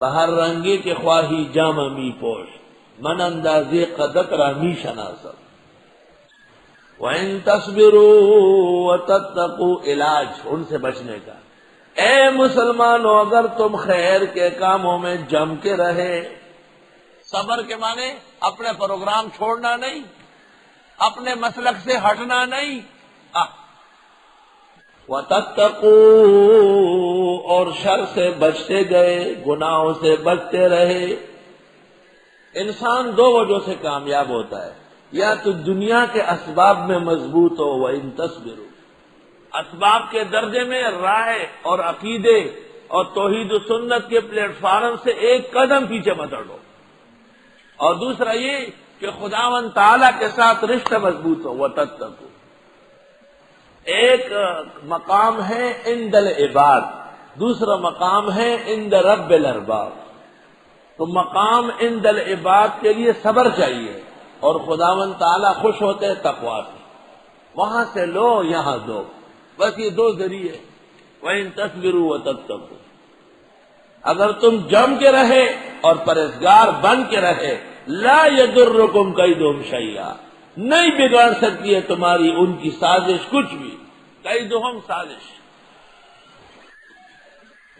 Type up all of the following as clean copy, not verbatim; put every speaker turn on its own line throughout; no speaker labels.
بہر رنگی کے خواہی جامہ می پوش، من اندازے قدت رامی شناسب، وَإِن تَصْبِرُوا وَتَتَّقُوا علاج ان سے بچنے کا۔ اے مسلمانوں، اگر تم خیر کے کاموں میں جم کے رہے، صبر کے معنی اپنے پروگرام چھوڑنا نہیں، اپنے مسلک سے ہٹنا نہیں، وَتَتَّقُوا اور شر سے بچتے گئے، گناہوں سے بچتے رہے۔ انسان دو وجہ سے کامیاب ہوتا ہے، یا تو دنیا کے اسباب میں مضبوط ہو، وَإِن تَصْبِرُوا اسباب کے درجے میں رائے اور عقیدے اور توحید و سنت کے پلیٹ فارم سے ایک قدم پیچھے مت ہٹو، اور دوسرا یہ کہ خداوند تعالیٰ کے ساتھ رشتہ مضبوط ہو، وَتَتَّقُوا۔ ایک مقام ہے عند العباد، دوسرا مقام ہے عند رب الارباب۔ تو مقام عند العباد کے لیے صبر چاہیے، اور خداوند تعالیٰ خوش ہوتے ہیں تقویٰ سے، وہاں سے لو یہاں دو، بس یہ دو ذریعے، وَإِن تَصْبِرُوا وَتَتَّقُوا۔ اگر تم جم کے رہے اور پرہیزگار بن کے رہے، لا يَضُرُّكُمْ كَيْدُهُمْ شَيْئًا، نہیں بگاڑ سکتی ہے تمہاری ان کی سازش کچھ بھی، کیدہم سازش۔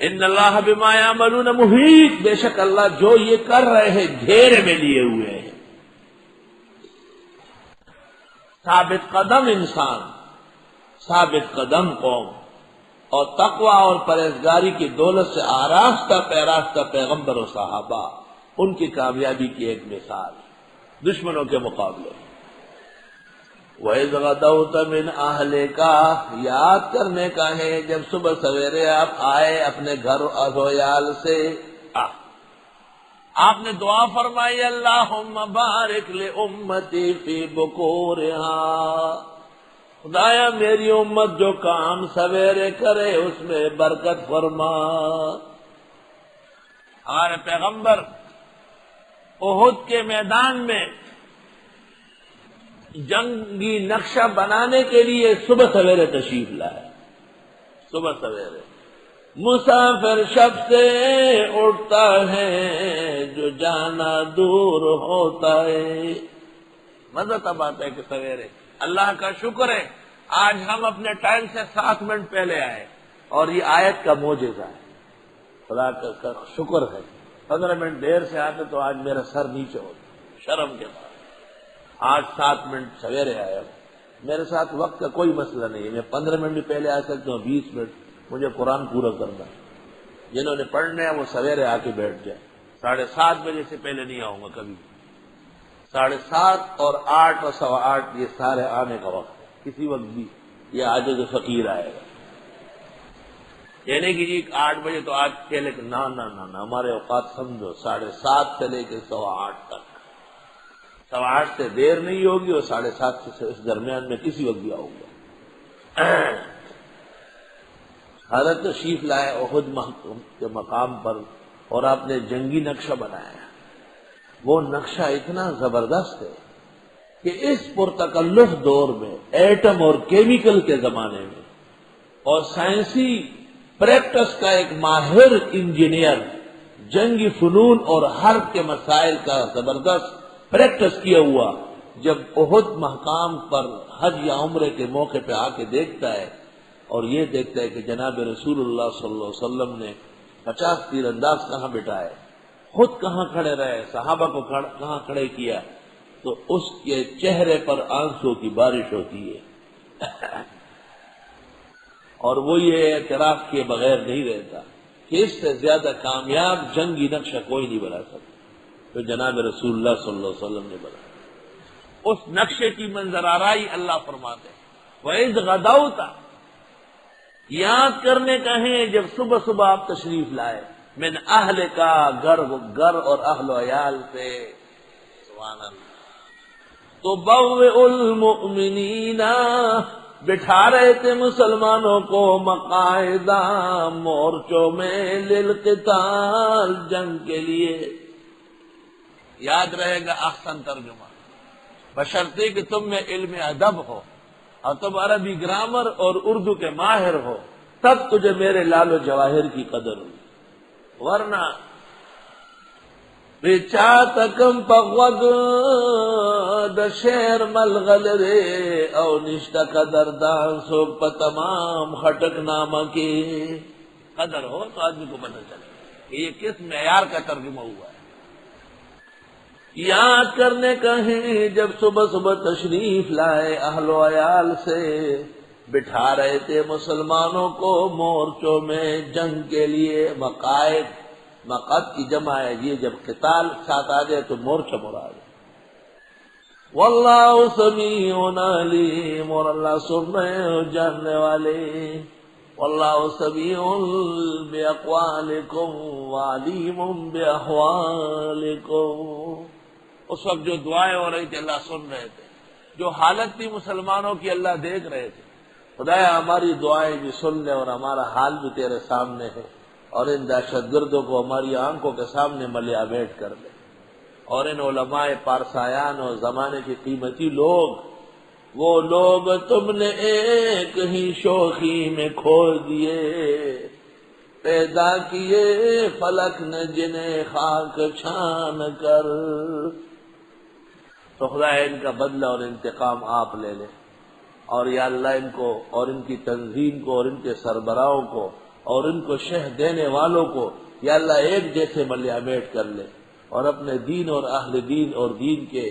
ان اللہ بما یعملون محیط، بے شک اللہ جو یہ کر رہے ہیں گھیرے میں لیے ہوئے ہیں۔ ثابت قدم انسان، ثابت قدم قوم، اور تقوی اور پرہیزگاری کی دولت سے آراستہ پیراستہ پیغمبر و صحابہ، ان کی کامیابی کی ایک مثال دشمنوں کے مقابلے۔ وَإِذْ غَدَوْتَ مِنْ أَهْلِكَ، یاد کرنے کا ہے جب صبح سویرے آپ آئے اپنے گھر اہل سے، آپ نے دعا فرمائی اللہم بارک لأمتی فی بکورہا، خدایا میری امت جو کام سویرے کرے اس میں برکت فرما۔ ہمارے پیغمبر احد کے میدان میں جنگی نقشہ بنانے کے لیے صبح سویرے تشریف لائے، صبح سویرے۔ مسافر شب سے اٹھتا ہے جو جانا دور ہوتا ہے۔ مزہ تب آتا ہے کہ سویرے، اللہ کا شکر ہے آج ہم اپنے ٹائم سے 7 منٹ پہلے آئے، اور یہ آیت کا معجزہ ہے، خدا کا شکر ہے۔ 15 منٹ دیر سے آتے تو آج میرا سر نیچے ہوتا شرم کے بعد۔ آج 7 منٹ سویرے آیا، میرے ساتھ وقت کا کوئی مسئلہ نہیں ہے، میں 15 منٹ بھی پہلے آ سکتا ہوں، 20 منٹ، مجھے قرآن پورا کرنا ہے۔ جنہوں نے پڑھنا ہے وہ سویرے آ کے بیٹھ جائے، 7:30 بجے سے پہلے نہیں آؤں گا کبھی۔ 7:30 اور 8 اور 8:15 یہ سارے آنے کا وقت ہے، کسی وقت بھی یہ آج جو فقیر آئے گا، یعنی کہ جی 8 بجے تو آج پہلے نہ ہمارے اوقات سمجھو 7:30 سے لے کے 8:15 تک، 8:15 سے دیر نہیں ہوگی، اور 7:30 سے اس درمیان میں کسی وقت بھی آؤں گا۔ حضرت تشریف لائے احد کے مقام پر، اور آپ نے جنگی نقشہ بنایا۔ وہ نقشہ اتنا زبردست ہے کہ اس پرتکلف دور میں، ایٹم اور کیمیکل کے زمانے میں، اور سائنسی پریکٹس کا ایک ماہر انجینئر، جنگی فنون اور حرب کے مسائل کا زبردست پریکٹس کیا ہوا، جب احد مقام پر حج یا عمرے کے موقع پہ آ کے دیکھتا ہے، اور یہ دیکھتا ہے کہ جناب رسول اللہ صلی اللہ علیہ وسلم نے 50 تیر انداز کہاں بٹھائے، خود کہاں کھڑے رہے، صحابہ کو کہاں کھڑے کیا، تو اس کے چہرے پر آنسوں کی بارش ہوتی ہے، اور وہ یہ اعتراف کیے بغیر نہیں رہتا کہ اس سے زیادہ کامیاب جنگی نقشہ کوئی نہیں بنا سکتا تو جناب رسول اللہ صلی اللہ علیہ وسلم نے بنا۔ اس نقشے کی منظر آرائی اللہ فرماتے ہیں، وَإِذْ غَدَوْتَ، یاد کرنے کا ہے جب صبح صبح آپ تشریف لائے، من اہل کا، گھر اور اہل و عیال سے، سبحان اللہ، تو بوئ المؤمنین، بٹھا رہے تھے مسلمانوں کو مقاعدہ، مورچوں میں، للقتال، جنگ کے لیے۔ یاد رہے گا احسن ترجمہ، بشرطے کہ تم میں علم ادب ہو، اور تم عربی گرامر اور اردو کے ماہر ہو، تب تجھے میرے لال و جواہر کی قدر ہوئی، ورنہ بچا تکم پغوگ د شیر ملغل رے او نشتا قدر دان سو پتمام خٹک نامہ کی قدر ہو تو آدمی کو پتہ چلے کہ یہ کس معیار کا ترجمہ ہوا ہے. یاد کرنے کہیں جب صبح صبح تشریف لائے اہل و عیال سے بٹھا رہے تھے مسلمانوں کو مورچوں میں جنگ کے لیے. مقعد کی جمع ہے یہ جب قتال ساتھ آ جائے تو مورچہ مراد ہے. واللہ سمیع علیم اور اللہ سن رہے ہیں جاننے والے. واللہ سمیع باقوالکم وعلیم باحوالکم. اس وقت جو دعائیں ہو رہی تھی اللہ سن رہے تھے، جو حالت تھی مسلمانوں کی اللہ دیکھ رہے تھے. خدایا ہماری دعائیں بھی سن لے اور ہمارا حال بھی تیرے سامنے ہے، اور ان دہشت گردوں کو ہماری آنکھوں کے سامنے ملیا بیٹھ کر دے. اور ان علماء پارسایان اور زمانے کے قیمتی لوگ، وہ لوگ تم نے ایک ہی شوخی میں کھو دیے، پیدا کیے فلک نے جنہیں خاک چھان کر. تو خدا ان کا بدلہ اور انتقام آپ لے لے. اور یا اللہ ان کو اور ان کی تنظیم کو اور ان کے سربراہوں کو اور ان کو شہ دینے والوں کو یا اللہ ایک جیسے ملیا بیٹھ کر لے، اور اپنے دین اور اہل دین اور دین کے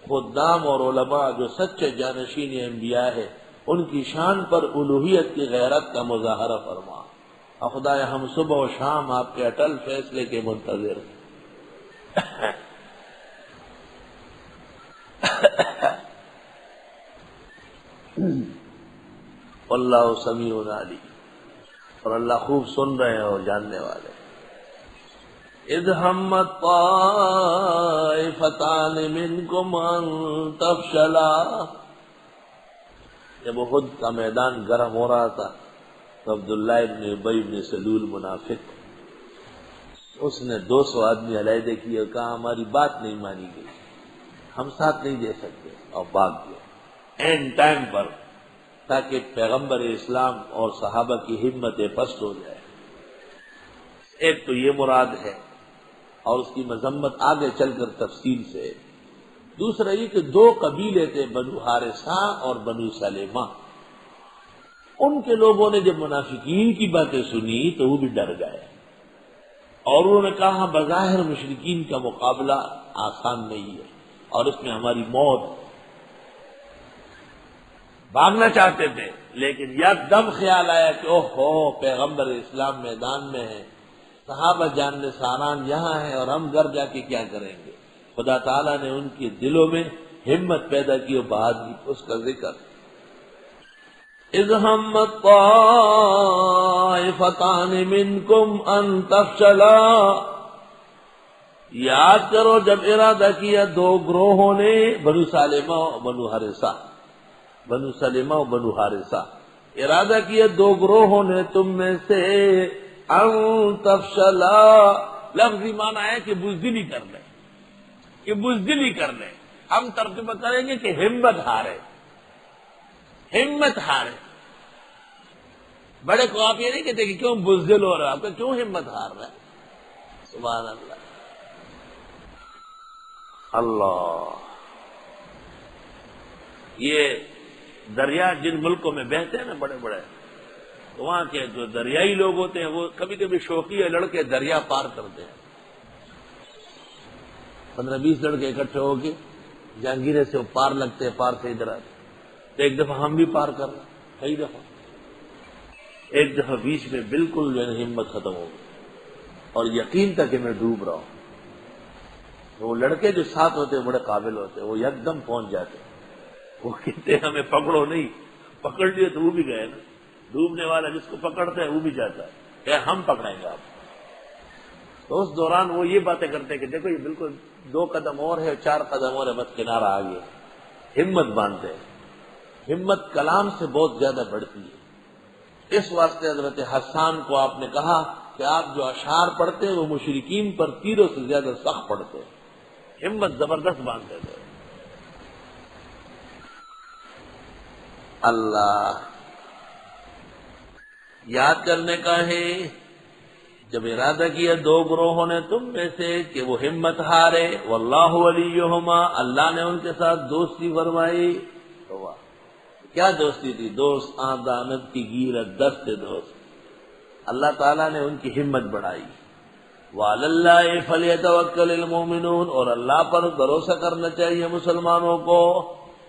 خدام اور علماء جو سچے جانشین انبیاء ہے ان کی شان پر الوہیت کی غیرت کا مظاہرہ فرما. اور خدایا ہم صبح و شام آپ کے اٹل فیصلے کے منتظر ہیں. اللہ سمیع علیم اور اللہ خوب سن رہے ہیں اور جاننے والے. اذ ہمت طائفتان منکم ان تفشلا. جب احد کا میدان گرم ہو رہا تھا تو عبداللہ ابن ابی ابن سلول منافق اس نے 200 آدمی علیحدہ کیے اور کہا ہماری بات نہیں مانی گئی، ہم ساتھ نہیں دے سکتے، اور بھاگ گئے اینڈ ٹائم پر تاکہ پیغمبر اسلام اور صحابہ کی ہمت پست ہو جائے. ایک تو یہ مراد ہے اور اس کی مذمت آگے چل کر تفصیل سے. دوسرا یہ کہ 2 قبیلے تھے بنو حارثہ اور بنو سلیمہ. ان کے لوگوں نے جب منافقین کی باتیں سنی تو وہ بھی ڈر گئے اور انہوں نے کہا بظاہر مشرکین کا مقابلہ آسان نہیں ہے اور اس میں ہماری موت. بھاگنا چاہتے تھے لیکن یک دم خیال آیا کہ اوہ ہو پیغمبر اسلام میدان میں ہے، صحابہ جان نثاران یہاں ہیں اور ہم گھر جا کے کیا کریں گے. خدا تعالیٰ نے ان کے دلوں میں ہمت پیدا کی اور بہادری، اس کا ذکر. اذ ہمت طائفتان منکم ان تفشلا. یاد کرو جب ارادہ کیا 2 گروہوں نے، بنو سالمہ اور بنو حارثہ، بنو سلمہ و بنو حارثہ، ارادہ کیا 2 گروہوں نے تم میں سے ان تفشلا. لفظی معنی ہے کہ بزدلی کر لیں، کہ بزدلی کر لیں. ہم ترجمہ کریں گے کہ ہمت ہارے، ہمت ہارے. بڑے کو آپ یہ نہیں کہتے کہ کیوں بزدل ہو رہا ہے، آپ کا کیوں ہمت ہار رہا ہے. سبحان اللہ. اللہ، یہ دریا جن ملکوں میں بہتے ہیں نا بڑے بڑے، وہاں کے جو دریائی لوگ ہوتے ہیں وہ کبھی کبھی شوقی لڑکے دریا پار کرتے ہیں. 15-20 لڑکے اکٹھے ہو کے جہانگیرے سے وہ پار لگتے ہیں، پار سے ادھر آتے. تو ایک دفعہ ہم بھی پار کر رہے ہیں، کئی دفعہ. ایک دفعہ بیچ میں بالکل جو ہے ہمت ختم ہو گئی اور یقین تھا کہ میں ڈوب رہا ہوں. وہ لڑکے جو ساتھ ہوتے ہیں بڑے قابل ہوتے ہیں، وہ یک دم پہنچ جاتے ہیں. وہ کہتے ہیں ہمیں پکڑو نہیں، پکڑ لیے تو وہ بھی گئے نا. ڈوبنے والا جس کو پکڑتا ہے وہ بھی جاتا ہے کہ ہم پکڑیں گے آپ. تو اس دوران وہ یہ باتیں کرتے ہیں کہ دیکھو یہ بالکل 2 قدم اور ہے، 4 قدم اور ہے، بس کنارہ آ گیا. ہمت باندھتے ہیں. ہمت کلام سے بہت زیادہ بڑھتی ہے. اس واسطے حضرت حسان کو آپ نے کہا کہ آپ جو اشعار پڑھتے ہیں وہ مشرکین پر تیروں سے زیادہ سخت پڑھتے ہیں. ہمت زبردست باندھتے تھے. اللہ یاد کرنے کا ہے جب ارادہ کیا دو گروہوں نے تم میں سے کہ وہ ہمت ہارے، واللہ ولیہما، اللہ نے ان کے ساتھ دوستی فرمائی، تو واہ کیا دوستی تھی، دوست آدانت کی گیرت دست دوست، اللہ تعالیٰ نے ان کی ہمت بڑھائی۔ وعلی اللہ فلیتوکل المؤمنون، اور اللہ پر بھروسہ کرنا چاہیے مسلمانوں کو۔